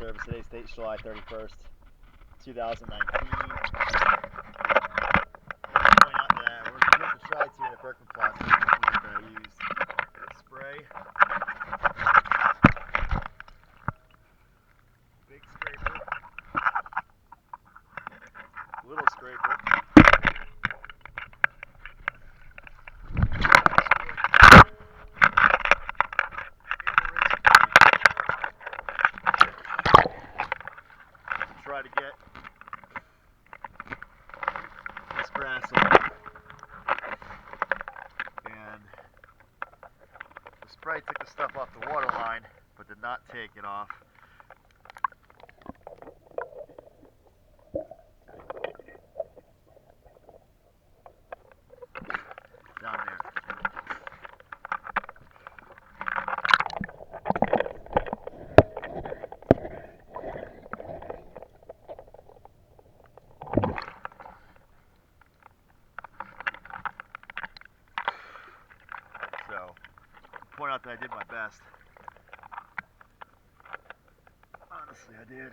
service. Today's date is July 31st, 2019. Point out that we're putting the strides here in the Birkman plastic that I used. Spray. Big scraper. Little scraper. Try to get this grass off, and the spray took the stuff off the water line but did not take it off. Down there. So, point out that I did my best. Honestly, I did.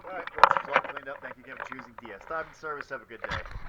Alright, well, this is all cleaned up. Thank you again for choosing DS Diving Service. Have a good day.